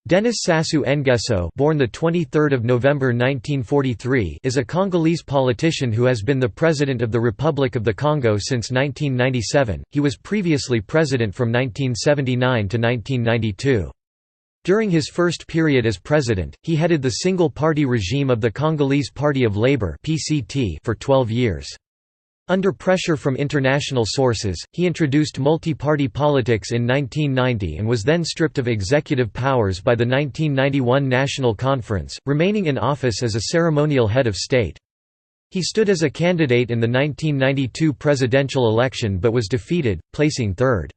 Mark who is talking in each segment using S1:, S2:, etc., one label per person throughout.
S1: Denis Sassou Nguesso, born the 23rd of November 1943, is a Congolese politician who has been the president of the Republic of the Congo since 1997. He was previously president from 1979 to 1992. During his first period as president, he headed the single-party regime of the Congolese Party of Labour (PCT) for 12 years. Under pressure from international sources, he introduced multi-party politics in 1990 and was then stripped of executive powers by the 1991 National Conference, remaining in office as a ceremonial head of state. He stood as a candidate in the 1992 presidential election but was defeated, placing third.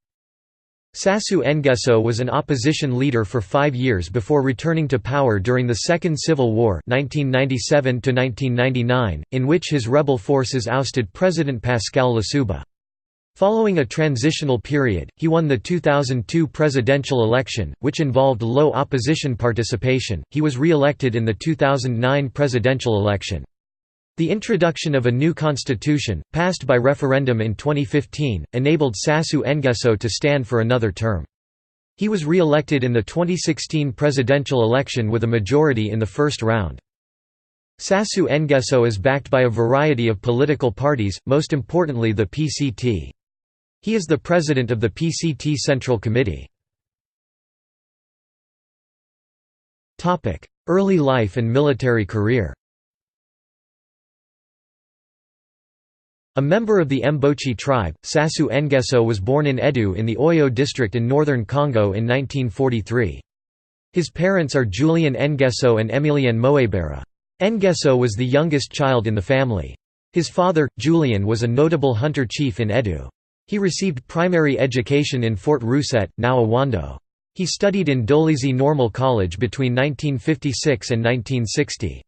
S1: Sassou Nguesso was an opposition leader for 5 years before returning to power during the Second Civil War 1997–1999, in which his rebel forces ousted President Pascal Lissouba. Following a transitional period, he won the 2002 presidential election, which involved low opposition participation. He was re-elected in the 2009 presidential election. The introduction of a new constitution, passed by referendum in 2015, enabled Sassou Nguesso to stand for another term. He was re-elected in the 2016 presidential election with a majority in the first round. Sassou Nguesso is backed by a variety of political parties, most importantly the PCT. He is the president of the PCT Central Committee. Early life and military career. A member of the Mbochi tribe, Sassou Nguesso was born in Edu in the Oyo district in northern Congo in 1943. His parents are Julien Nguesso and Emilienne Moebera. Nguesso was the youngest child in the family. His father, Julien, was a notable hunter chief in Edu. He received primary education in Fort Roussette, now Awando. He studied in Dolisie Normal College between 1956 and 1960.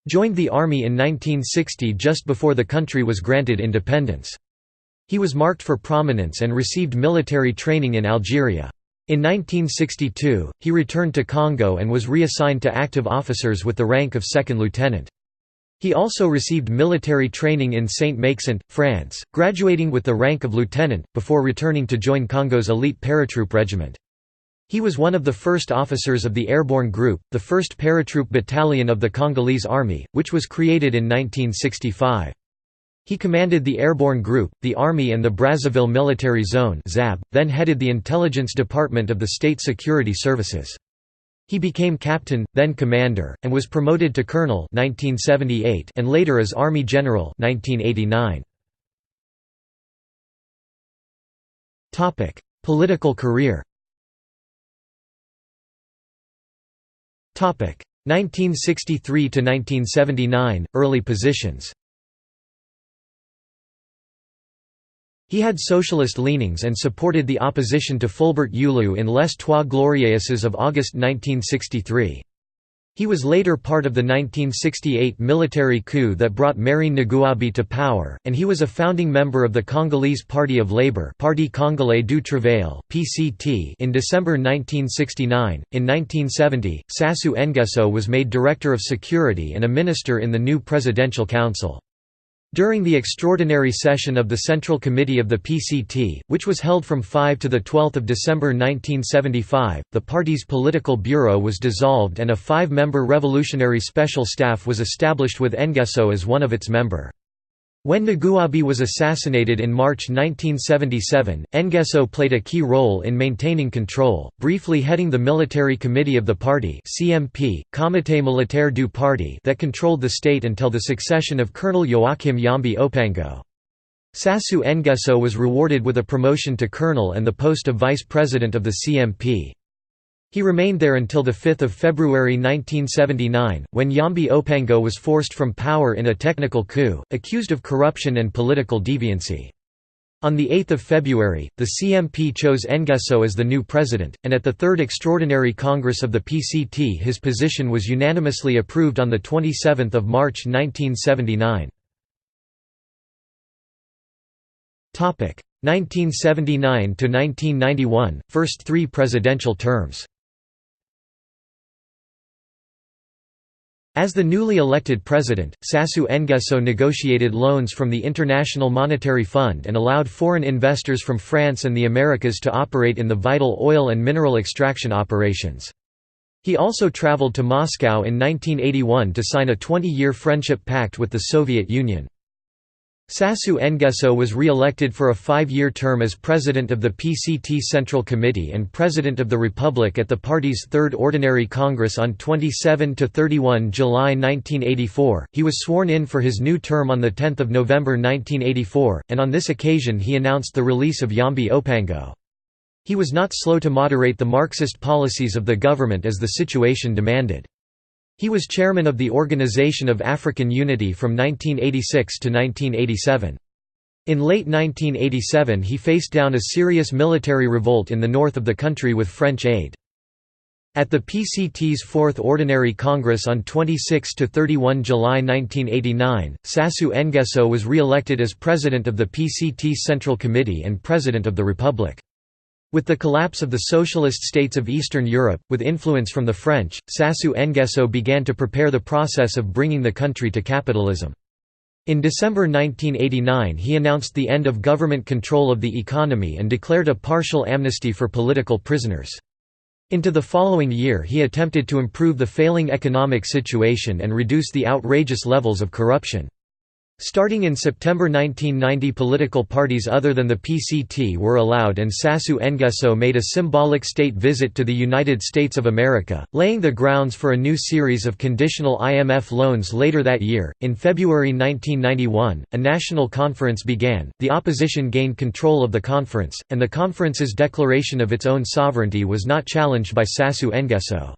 S1: Joined the army in 1960 just before the country was granted independence. He was marked for prominence and received military training in Algeria. In 1962, he returned to Congo and was reassigned to active officers with the rank of second lieutenant. He also received military training in Saint-Maixent, France, graduating with the rank of lieutenant, before returning to join Congo's elite paratroop regiment. He was one of the first officers of the Airborne Group, the first paratroop battalion of the Congolese Army, which was created in 1965. He commanded the Airborne Group, the Army and the Brazzaville Military Zone (ZAB), then headed the Intelligence Department of the State Security Services. He became captain, then commander, and was promoted to colonel 1978 and later as Army General 1989. Political career. 1963 to 1979 early positions. He had socialist leanings and supported the opposition to Fulbert Youlou in Les Trois Glorieuses of August 1963. He was later part of the 1968 military coup that brought Marine Ngouabi to power, and he was a founding member of the Congolese Party of Labour (Parti Congolais du Travail (PCT) in December 1969. In 1970, Sassou Nguesso was made Director of Security and a minister in the new Presidential Council. During the extraordinary session of the Central Committee of the PCT, which was held from 5 to 12 December 1975, the party's political bureau was dissolved and a 5-member revolutionary special staff was established with Nguesso as one of its member. When Ngouabi was assassinated in March 1977, Nguesso played a key role in maintaining control, briefly heading the Military Committee of the Party (CMP, Comité Militaire du Parti) that controlled the state until the succession of Colonel Joachim Yambi Opango. Sassou Nguesso was rewarded with a promotion to colonel and the post of vice president of the CMP. He remained there until 5 February 1979, when Yambi Opango was forced from power in a technical coup, accused of corruption and political deviancy. On 8 February, the CMP chose Nguesso as the new president, and at the Third Extraordinary Congress of the PCT his position was unanimously approved on 27 March 1979. 1979 to 1991, first 3 presidential terms. As the newly elected president, Sassou Nguesso negotiated loans from the International Monetary Fund and allowed foreign investors from France and the Americas to operate in the vital oil and mineral extraction operations. He also traveled to Moscow in 1981 to sign a 20-year friendship pact with the Soviet Union. Sassou Nguesso was re-elected for a 5-year term as president of the PCT Central Committee and president of the Republic at the party's Third Ordinary Congress on 27–31 July 1984. He was sworn in for his new term on 10 November 1984, and on this occasion he announced the release of Yambi Opango. He was not slow to moderate the Marxist policies of the government as the situation demanded. He was chairman of the Organization of African Unity from 1986 to 1987. In late 1987 he faced down a serious military revolt in the north of the country with French aid. At the PCT's Fourth Ordinary Congress on 26–31 July 1989, Sassou Nguesso was re-elected as president of the PCT Central Committee and president of the Republic. With the collapse of the socialist states of Eastern Europe, with influence from the French, Sassou Nguesso began to prepare the process of bringing the country to capitalism. In December 1989 he announced the end of government control of the economy and declared a partial amnesty for political prisoners. Into the following year he attempted to improve the failing economic situation and reduce the outrageous levels of corruption. Starting in September 1990 political parties other than the PCT were allowed and Sassou Nguesso made a symbolic state visit to the United States of America, laying the grounds for a new series of conditional IMF loans later that year. In February 1991, a national conference began, the opposition gained control of the conference, and the conference's declaration of its own sovereignty was not challenged by Sassou Nguesso.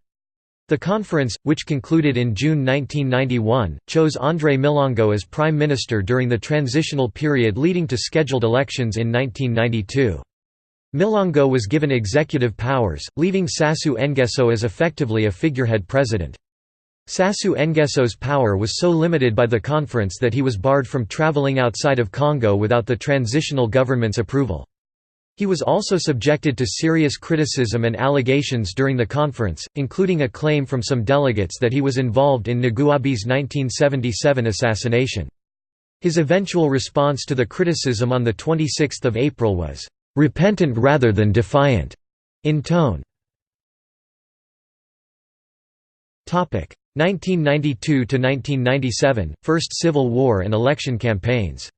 S1: The conference, which concluded in June 1991, chose André Milongo as prime minister during the transitional period leading to scheduled elections in 1992. Milongo was given executive powers, leaving Sassou Nguesso as effectively a figurehead president. Sassou Nguesso's power was so limited by the conference that he was barred from traveling outside of Congo without the transitional government's approval. He was also subjected to serious criticism and allegations during the conference, including a claim from some delegates that he was involved in Ngouabi's 1977 assassination. His eventual response to the criticism on 26 April was, "repentant rather than defiant" in tone. 1992–1997, First Civil War and election campaigns.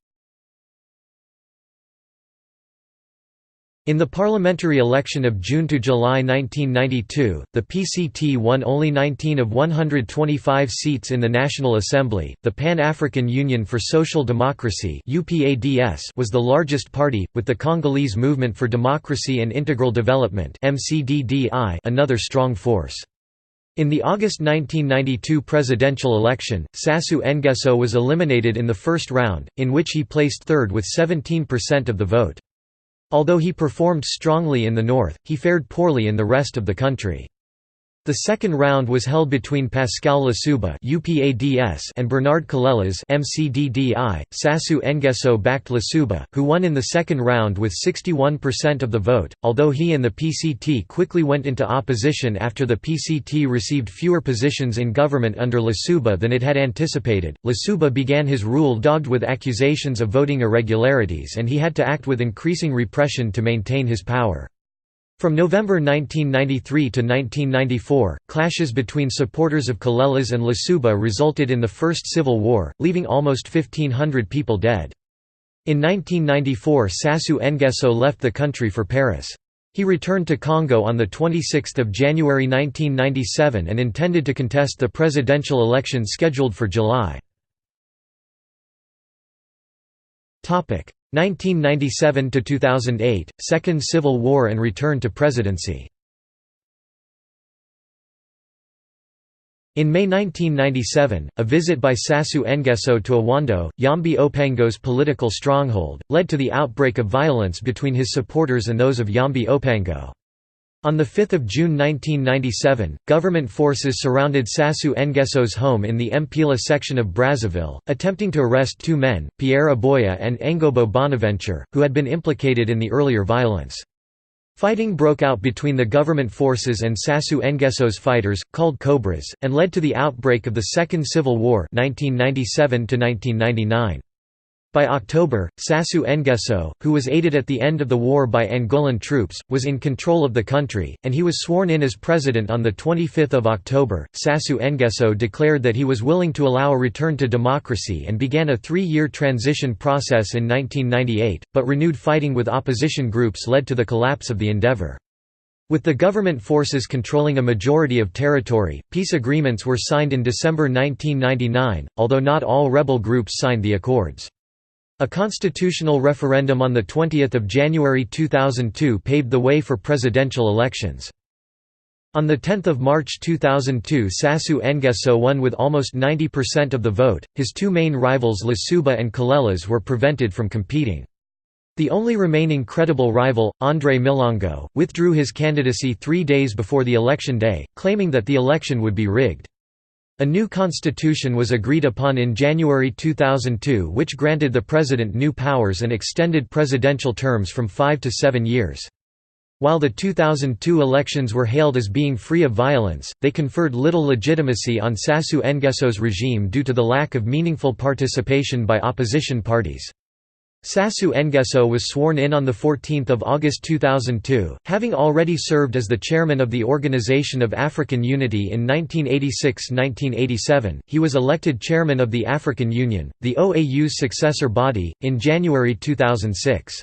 S1: In the parliamentary election of June to July 1992, the PCT won only 19 of 125 seats in the National Assembly. The Pan-African Union for Social Democracy (UPADS) was the largest party, with the Congolese Movement for Democracy and Integral Development (MCDDI) another strong force. In the August 1992 presidential election, Sassou Nguesso was eliminated in the first round, in which he placed third with 17% of the vote. Although he performed strongly in the north, he fared poorly in the rest of the country. The second round was held between Pascal Lissouba (UPADS) and Bernard Kalelas (MCDDI). Sassou Nguesso backed Lissouba, who won in the second round with 61% of the vote, although he and the PCT quickly went into opposition after the PCT received fewer positions in government under Lissouba than it had anticipated. Lissouba began his rule dogged with accusations of voting irregularities, and he had to act with increasing repression to maintain his power. From November 1993 to 1994, clashes between supporters of Kalelas and Lissouba resulted in the First Civil War, leaving almost 1,500 people dead. In 1994 Sassou Nguesso left the country for Paris. He returned to Congo on 26 January 1997 and intended to contest the presidential election scheduled for July. 1997 to 2008, Second Civil War and return to presidency. In May 1997, a visit by Sassou Nguesso to Awando, Yambi Opango's political stronghold, led to the outbreak of violence between his supporters and those of Yambi Opango. On 5 June 1997, government forces surrounded Sassou Nguesso's home in the Mpila section of Brazzaville, attempting to arrest two men, Pierre Aboya and Ngobo Bonaventure, who had been implicated in the earlier violence. Fighting broke out between the government forces and Sassou Nguesso's fighters, called Cobras, and led to the outbreak of the Second Civil War 1997–1999. By October, Sassou Nguesso, who was aided at the end of the war by Angolan troops, was in control of the country, and he was sworn in as president on 25 October. Sassou Nguesso declared that he was willing to allow a return to democracy and began a 3-year transition process in 1998, but renewed fighting with opposition groups led to the collapse of the endeavor. With the government forces controlling a majority of territory, peace agreements were signed in December 1999, although not all rebel groups signed the accords. A constitutional referendum on 20 January 2002 paved the way for presidential elections. On 10 March 2002 Sassou Nguesso won with almost 90% of the vote. His two main rivals Lasuba and Kalelas were prevented from competing. The only remaining credible rival, André Milongo, withdrew his candidacy 3 days before the election day, claiming that the election would be rigged. A new constitution was agreed upon in January 2002 which granted the president new powers and extended presidential terms from 5 to 7 years. While the 2002 elections were hailed as being free of violence, they conferred little legitimacy on Sassou Nguesso's regime due to the lack of meaningful participation by opposition parties. Sassou Nguesso was sworn in on 14 August 2002, having already served as the chairman of the Organization of African Unity in 1986–1987. He was elected chairman of the African Union, the OAU's successor body, in January 2006.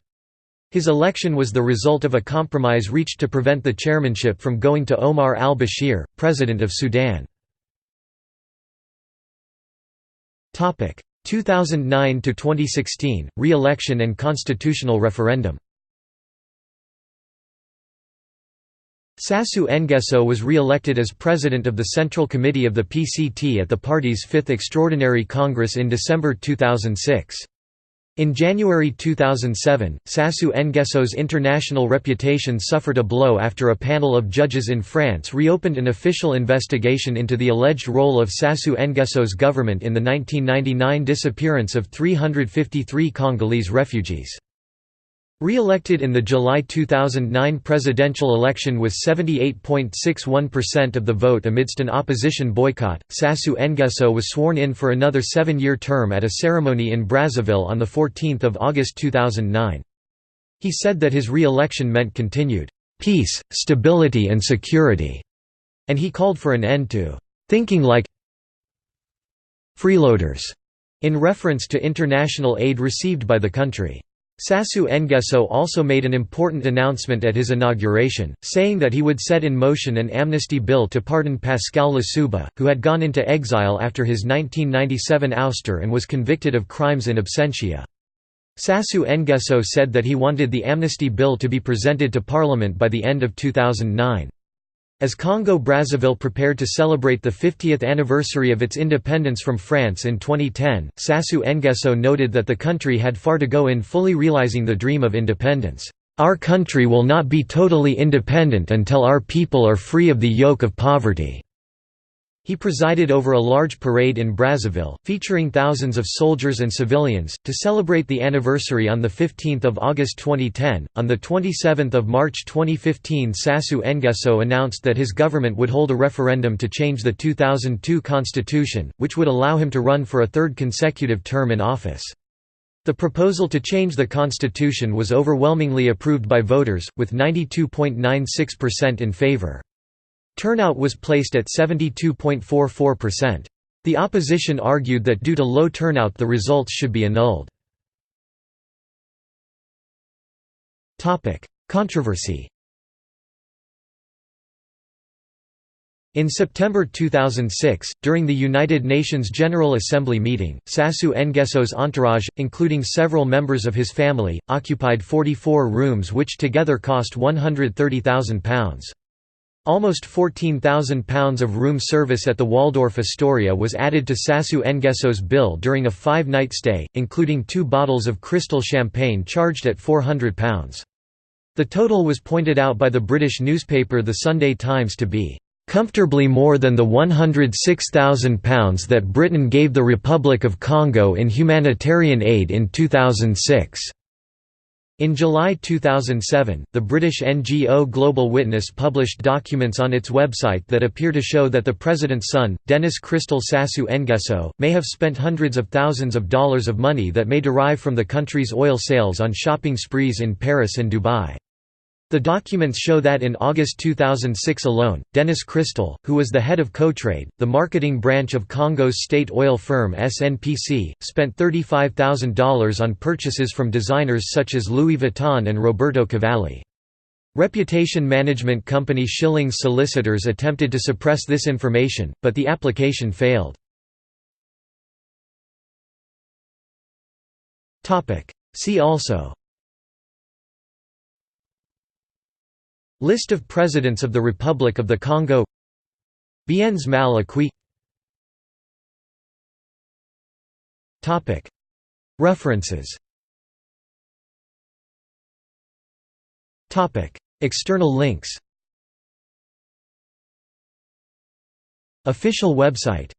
S1: His election was the result of a compromise reached to prevent the chairmanship from going to Omar al-Bashir, president of Sudan. 2009 to 2016 re-election and constitutional referendum. Sassou Nguesso was re-elected as president of the Central Committee of the PCT at the party's 5th Extraordinary Congress in December 2006. In January 2007, Sassou Nguesso's international reputation suffered a blow after a panel of judges in France reopened an official investigation into the alleged role of Sassou Nguesso's government in the 1999 disappearance of 353 Congolese refugees. Re-elected in the July 2009 presidential election with 78.61% of the vote amidst an opposition boycott, Sassou Nguesso was sworn in for another 7-year term at a ceremony in Brazzaville on 14 August 2009. He said that his re-election meant continued peace, stability and security, and he called for an end to "thinking like freeloaders" in reference to international aid received by the country. Sassou Nguesso also made an important announcement at his inauguration, saying that he would set in motion an amnesty bill to pardon Pascal Lasuba, who had gone into exile after his 1997 ouster and was convicted of crimes in absentia. Sassou Nguesso said that he wanted the amnesty bill to be presented to Parliament by the end of 2009. As Congo-Brazzaville prepared to celebrate the 50th anniversary of its independence from France in 2010, Sassou Nguesso noted that the country had far to go in fully realizing the dream of independence. "Our country will not be totally independent until our people are free of the yoke of poverty." He presided over a large parade in Brazzaville, featuring thousands of soldiers and civilians, to celebrate the anniversary on 15 August 2010. On 27 March 2015 Sassou Nguesso announced that his government would hold a referendum to change the 2002 constitution, which would allow him to run for a third consecutive term in office. The proposal to change the constitution was overwhelmingly approved by voters, with 92.96% in favor. Turnout was placed at 72.44%. The opposition argued that due to low turnout the results should be annulled. Controversy. In September 2006, during the United Nations General Assembly meeting, Sassou Nguesso's entourage, including several members of his family, occupied 44 rooms which together cost £130,000. Almost £14,000 of room service at the Waldorf Astoria was added to Sassou Nguesso's bill during a 5-night stay, including 2 bottles of crystal champagne charged at £400. The total was pointed out by the British newspaper The Sunday Times to be "comfortably more than the £106,000 that Britain gave the Republic of Congo in humanitarian aid in 2006." In July 2007, the British NGO Global Witness published documents on its website that appear to show that the president's son, Denis Sassou Nguesso, may have spent hundreds of thousands of dollars of money that may derive from the country's oil sales on shopping sprees in Paris and Dubai. The documents show that in August 2006 alone, Denis Sassou, who was the head of Cotrade, the marketing branch of Congo's state oil firm SNPC, spent $35,000 on purchases from designers such as Louis Vuitton and Roberto Cavalli. Reputation management company Schilling's solicitors attempted to suppress this information, but the application failed. See also: List of Presidents of the Republic of the Congo, Biens mal acquis. References. External links. Official website.